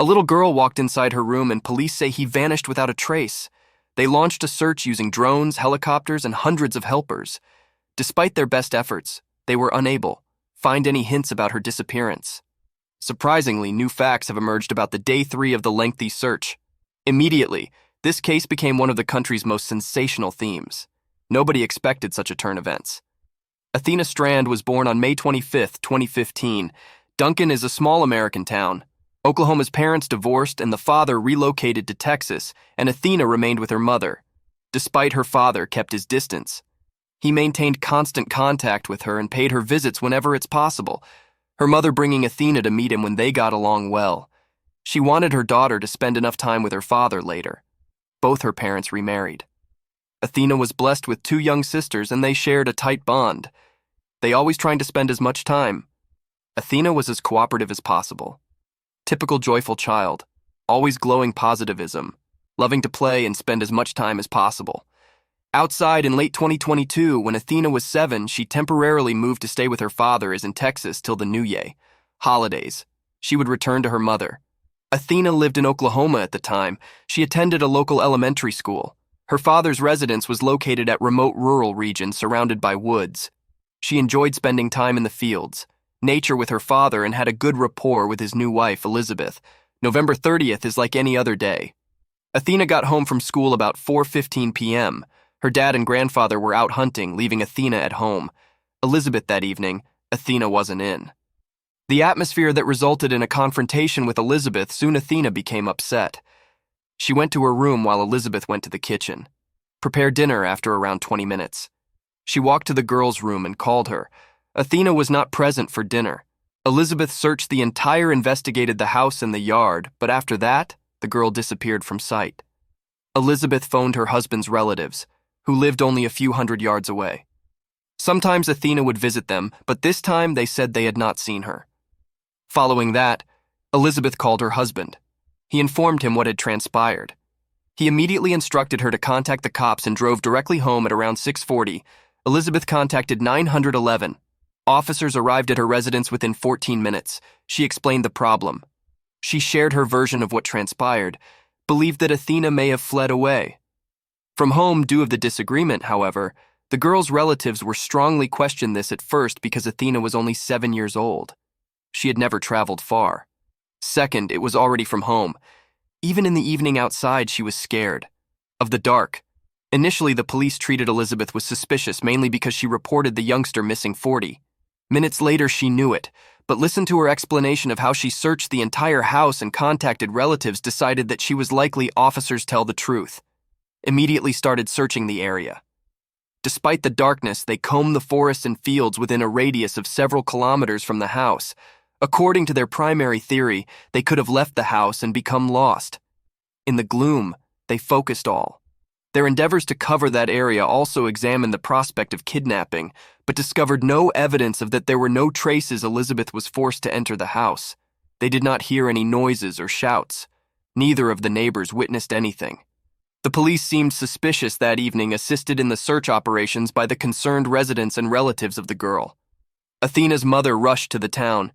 A little girl walked inside her room and police say he vanished without a trace. They launched a search using drones, helicopters, and hundreds of helpers. Despite their best efforts, they were unable to find any hints about her disappearance. Surprisingly, new facts have emerged about the day 3 of the lengthy search. Immediately, this case became one of the country's most sensational themes. Nobody expected such a turn of events. Athena Strand was born on May 25, 2015. Duncan is a small American town. Oklahoma's parents divorced and the father relocated to Texas, and Athena remained with her mother. Despite her father kept his distance, he maintained constant contact with her and paid her visits whenever it's possible, her mother bringing Athena to meet him when they got along well. She wanted her daughter to spend enough time with her father later. Both her parents remarried. Athena was blessed with 2 young sisters and they shared a tight bond. They always trying to spend as much time. Athena was as cooperative as possible. Typical joyful child, always glowing positivism, loving to play and spend as much time as possible. Outside in late 2022, when Athena was 7, she temporarily moved to stay with her father in Texas till the New Year holidays. She would return to her mother. Athena lived in Oklahoma at the time. She attended a local elementary school. Her father's residence was located at remote rural regions surrounded by woods. She enjoyed spending time in the fields, nature with her father, and had a good rapport with his new wife, Elizabeth. November 30th is like any other day. Athena got home from school about 4:15 p.m. Her dad and grandfather were out hunting, leaving Athena at home. Elizabeth that evening, Athena wasn't in. The atmosphere that resulted in a confrontation with Elizabeth, soon Athena became upset. She went to her room while Elizabeth went to the kitchen. Prepare dinner after around 20 minutes. She walked to the girl's room and called her. Athena was not present for dinner. Elizabeth searched the entire investigated the house and the yard, but after that, the girl disappeared from sight. Elizabeth phoned her husband's relatives, who lived only a few hundred yards away. Sometimes Athena would visit them, but this time they said they had not seen her. Following that, Elizabeth called her husband. He informed him what had transpired. He immediately instructed her to contact the cops and drove directly home at around 6:40. Elizabeth contacted 911. Officers arrived at her residence within 14 minutes. She explained the problem. She shared her version of what transpired, believed that Athena may have fled away. From home, due of the disagreement, however, the girl's relatives were strongly questioned this at first because Athena was only 7 years old. She had never traveled far. Second, it was already from home. Even in the evening outside, she was scared. Of the dark. Initially, the police treated Elizabeth with suspicious, mainly because she reported the youngster missing 40. Minutes later, she knew it, but listened to her explanation of how she searched the entire house and contacted relatives, decided that she was likely officers tell the truth. Immediately started searching the area. Despite the darkness, they combed the forests and fields within a radius of several kilometers from the house. According to their primary theory, they could have left the house and become lost. In the gloom, they focused all. Their endeavors to cover that area also examined the prospect of kidnapping, but discovered no evidence of that there were no traces Elizabeth was forced to enter the house. They did not hear any noises or shouts. Neither of the neighbors witnessed anything. The police seemed suspicious that evening, assisted in the search operations by the concerned residents and relatives of the girl. Athena's mother rushed to the town.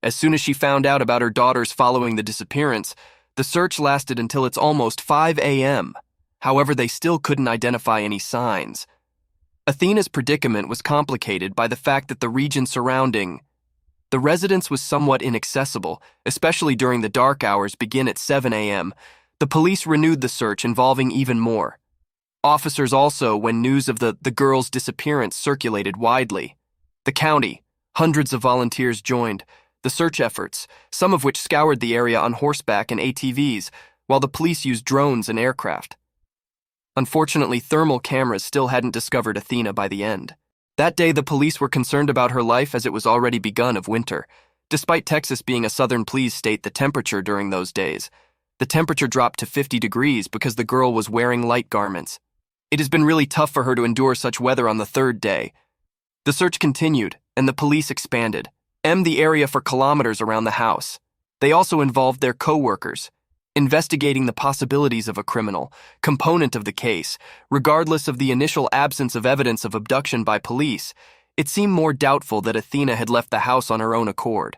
As soon as she found out about her daughters following the disappearance, the search lasted until it's almost 5 a.m. However, they still couldn't identify any signs. Athena's predicament was complicated by the fact that the region surrounding the residence was somewhat inaccessible, especially during the dark hours begin at 7 a.m. The police renewed the search, involving even more officers also when news of the girl's disappearance circulated widely. The county, hundreds of volunteers joined the search efforts, some of which scoured the area on horseback and ATVs, while the police used drones and aircraft. Unfortunately, thermal cameras still hadn't discovered Athena by the end. That day, the police were concerned about her life as it was already begun of winter. Despite Texas being a southern please state, the temperature during those days, the temperature dropped to 50 degrees because the girl was wearing light garments. It has been really tough for her to endure such weather on the 3rd day. The search continued, and the police expanded, the area for kilometers around the house. They also involved their co-workers, investigating the possibilities of a criminal component of the case. Regardless of the initial absence of evidence of abduction by police, it seemed more doubtful that Athena had left the house on her own accord.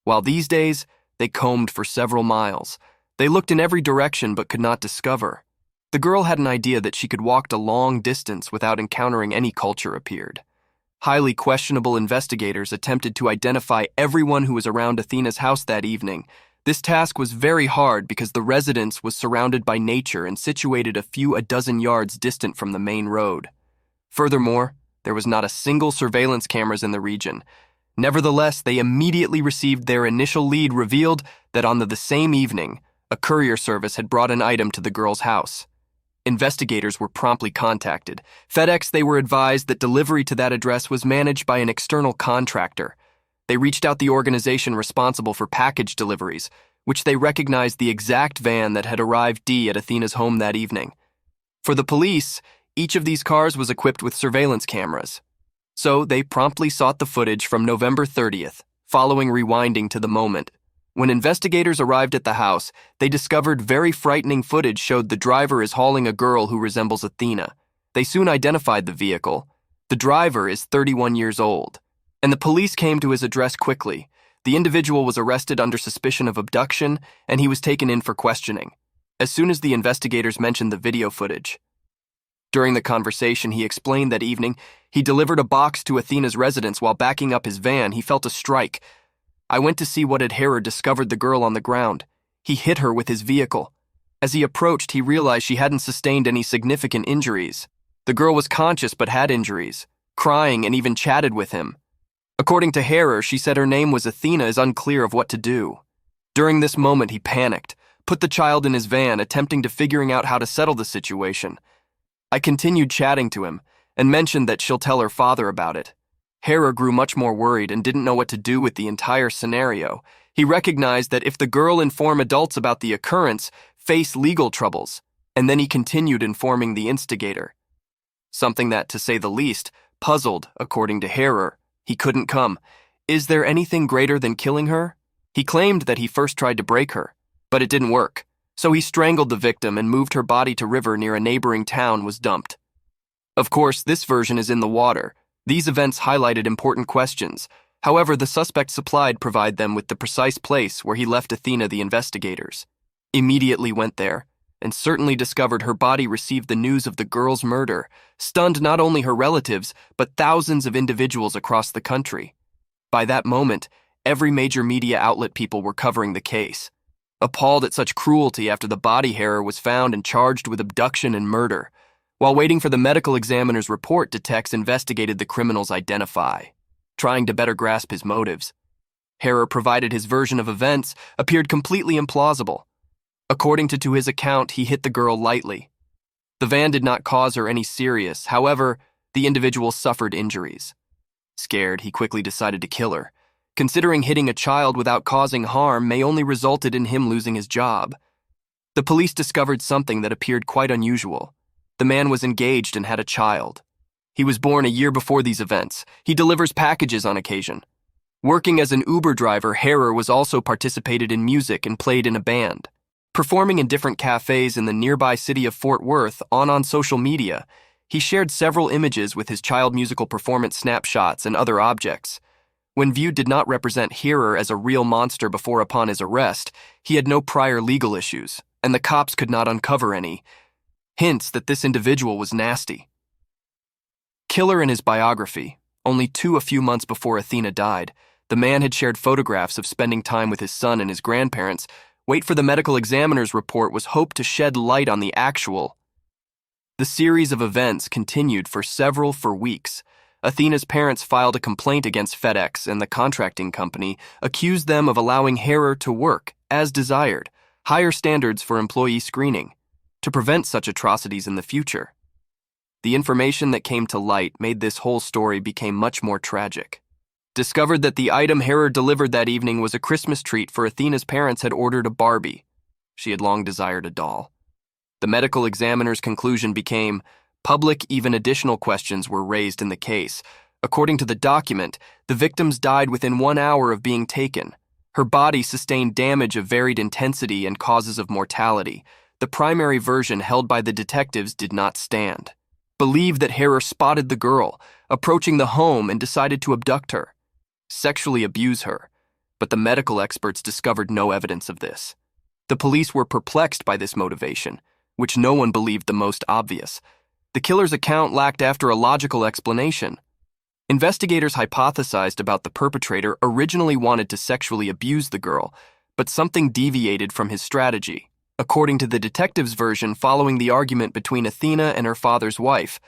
While these days, They combed for several miles. They looked in every direction but could not discover. The girl had an idea that she could walk a long distance without encountering any culture appeared. Highly questionable investigators attempted to identify everyone who was around Athena's house that evening. This task was very hard because the residence was surrounded by nature and situated a dozen yards distant from the main road. Furthermore, there was not a single surveillance cameras in the region. Nevertheless, they immediately received their initial lead revealed that on the same evening, a courier service had brought an item to the girl's house. Investigators were promptly contacted. FedEx, they were advised that delivery to that address was managed by an external contractor. They reached out the organization responsible for package deliveries, which they recognized the exact van that had arrived at Athena's home that evening. For the police, each of these cars was equipped with surveillance cameras. So they promptly sought the footage from November 30th, following rewinding to the moment. When investigators arrived at the house, they discovered very frightening footage showed the driver is hauling a girl who resembles Athena. They soon identified the vehicle. The driver is 31 years old, and the police came to his address quickly. The individual was arrested under suspicion of abduction, and he was taken in for questioning. As soon as the investigators mentioned the video footage. During the conversation, he explained that evening he delivered a box to Athena's residence. While backing up his van, he felt a strike. I went to see what had Harrer discovered the girl on the ground. He hit her with his vehicle. As he approached, he realized she hadn't sustained any significant injuries. The girl was conscious but had injuries, crying and even chatted with him. According to Harrer, she said her name was Athena is unclear of what to do. During this moment, he panicked, put the child in his van, attempting to figuring out how to settle the situation. I continued chatting to him and mentioned that she'll tell her father about it. Harrer grew much more worried and didn't know what to do with the entire scenario. He recognized that if the girl informed adults about the occurrence, face legal troubles, and then he continued informing the instigator. Something that, to say the least, puzzled, according to Harrer. He couldn't come. Is there anything greater than killing her? He claimed that he first tried to break her, but it didn't work. So he strangled the victim and moved her body to river near a neighboring town was dumped. Of course, this version is in the water. These events highlighted important questions. However, the suspect provide them with the precise place where he left Athena. The investigators immediately went there and certainly discovered her body received the news of the girl's murder, stunned not only her relatives, but thousands of individuals across the country. By that moment, every major media outlet people were covering the case. Appalled at such cruelty after the body, Harrer was found and charged with abduction and murder. While waiting for the medical examiner's report, detectives investigated the criminal's identify, trying to better grasp his motives. Harrer provided his version of events appeared completely implausible. According to his account, he hit the girl lightly. The van did not cause her any serious, however, the individual suffered injuries. Scared, he quickly decided to kill her, considering hitting a child without causing harm may only resulted in him losing his job. The police discovered something that appeared quite unusual. The man was engaged and had a child. He was born a year before these events. He delivers packages on occasion. Working as an Uber driver, Harrer was also participated in music and played in a band. Performing in different cafes in the nearby city of Fort Worth on social media, he shared several images with his child musical performance snapshots and other objects. When viewed did not represent Harrer as a real monster upon his arrest, he had no prior legal issues, and the cops could not uncover any hints that this individual was nasty. Killer in his biography, only a few months before Athena died, the man had shared photographs of spending time with his son and his grandparents. Wait for the medical examiner's report was hoped to shed light on the actual. The series of events continued for weeks. Athena's parents filed a complaint against FedEx and the contracting company, accused them of allowing Harrer to work, as desired, higher standards for employee screening, to prevent such atrocities in the future. The information that came to light made this whole story become much more tragic. Discovered that the item Harrer delivered that evening was a Christmas treat for Athena's parents had ordered a Barbie. She had long desired a doll. The medical examiner's conclusion became public. Even additional questions were raised in the case. According to the document, the victims died within 1 hour of being taken. Her body sustained damage of varied intensity and causes of mortality. The primary version held by the detectives did not stand. Believed that Harrer spotted the girl, approaching the home and decided to abduct her, sexually abuse her. but the medical experts discovered no evidence of this. The police were perplexed by this motivation, which no one believed the most obvious. The killer's account lacked after a logical explanation. Investigators hypothesized about the perpetrator originally wanted to sexually abuse the girl, but something deviated from his strategy. According to the detective's version, following the argument between Athena and her father's wife,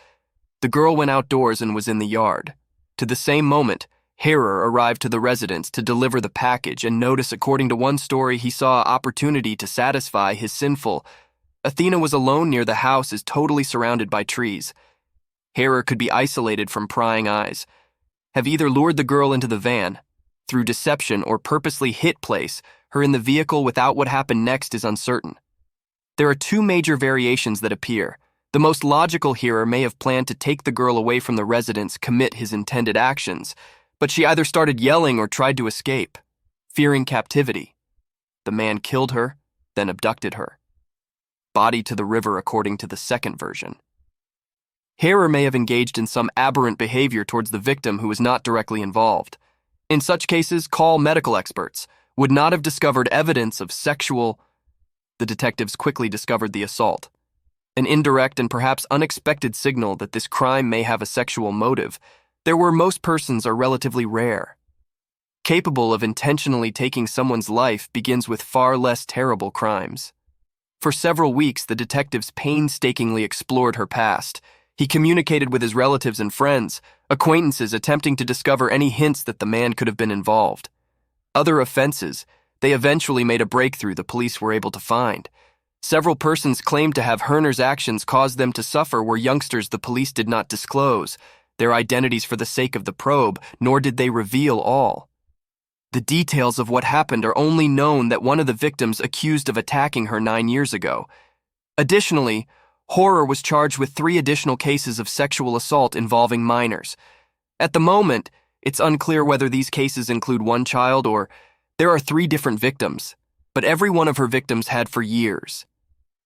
the girl went outdoors and was in the yard. To the same moment, Harrer arrived to the residence to deliver the package and notice, according to one story, he saw opportunity to satisfy his sinful. Athena was alone near the house, is totally surrounded by trees. Harrer could be isolated from prying eyes, have either lured the girl into the van, through deception, or purposely hit place her in the vehicle. Without what happened next is uncertain. There are two major variations that appear. The most logical hearer may have planned to take the girl away from the residence, commit his intended actions, but she either started yelling or tried to escape, fearing captivity. The man killed her, then abducted her. Body to the river, according to the second version. Harrer may have engaged in some aberrant behavior towards the victim who was not directly involved. In such cases, call medical experts. Would not have discovered evidence of sexual. The detectives quickly discovered the assault. An indirect and perhaps unexpected signal that this crime may have a sexual motive. There were most persons are relatively rare. Capable of intentionally taking someone's life begins with far less terrible crimes. For several weeks, the detectives painstakingly explored her past. He communicated with his relatives and friends, acquaintances, attempting to discover any hints that the man could have been involved. Other offenses, they eventually made a breakthrough the police were able to find. Several persons claimed to have Herner's actions caused them to suffer were youngsters the police did not disclose their identities for the sake of the probe, nor did they reveal all. The details of what happened are only known that one of the victims accused of attacking her 9 years ago. Additionally, Harrer was charged with 3 additional cases of sexual assault involving minors. At the moment, it's unclear whether these cases include one child or there are 3 different victims, but every one of her victims had for years.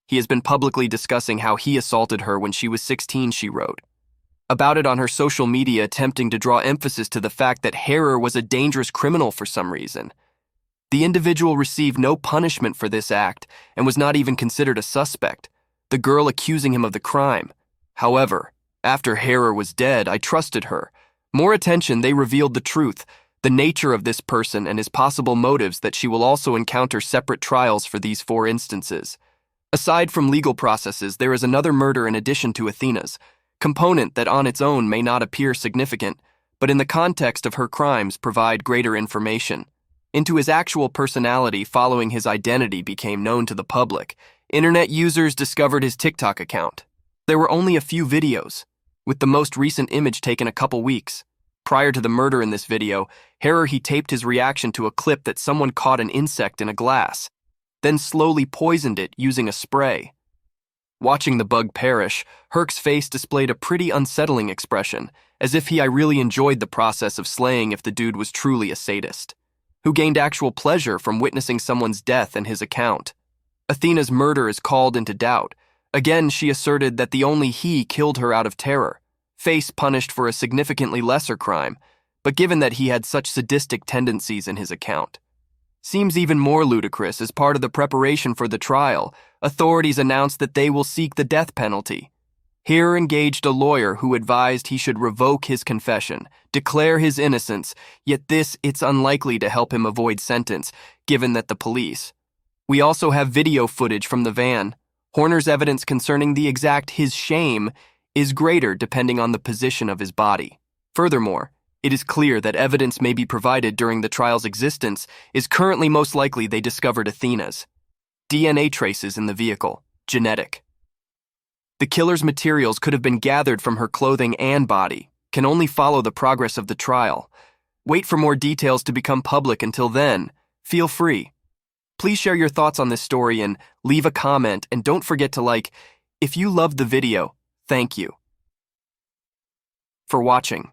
He has been publicly discussing how he assaulted her when she was 16, she wrote about it on her social media, attempting to draw emphasis to the fact that Harrer was a dangerous criminal for some reason. The individual received no punishment for this act and was not even considered a suspect, the girl accusing him of the crime. However, after Harrer was dead, I trusted her. More attention, they revealed the truth, the nature of this person and his possible motives, that she will also encounter separate trials for these 4 instances. Aside from legal processes, there is another murder in addition to Athena's, component that on its own may not appear significant, but in the context of her crimes provide greater information. Into his actual personality following his identity became known to the public. Internet users discovered his TikTok account. There were only a few videos, with the most recent image taken a couple weeks. Prior to the murder in this video, Harrer he taped his reaction to a clip that someone caught an insect in a glass, then slowly poisoned it using a spray. Watching the bug perish, Herc's face displayed a pretty unsettling expression, as if I really enjoyed the process of slaying if the dude was truly a sadist, who gained actual pleasure from witnessing someone's death in his account. Athena's murder is called into doubt. Again, she asserted that the only he killed her out of terror. Face punished for a significantly lesser crime, but given that he had such sadistic tendencies in his account. Seems even more ludicrous. As part of the preparation for the trial, authorities announced that they will seek the death penalty. Harrer engaged a lawyer who advised he should revoke his confession, declare his innocence, yet it's unlikely to help him avoid sentence, given that the police. We also have video footage from the van. Horner's evidence concerning the exact his shame is greater depending on the position of his body. Furthermore, it is clear that evidence may be provided during the trial's existence is currently most likely they discovered Athena's DNA traces in the vehicle, genetic. The killer's materials could have been gathered from her clothing and body, can only follow the progress of the trial. Wait for more details to become public. Until then, feel free. Please share your thoughts on this story and leave a comment, and don't forget to like. If you loved the video, thank you for watching.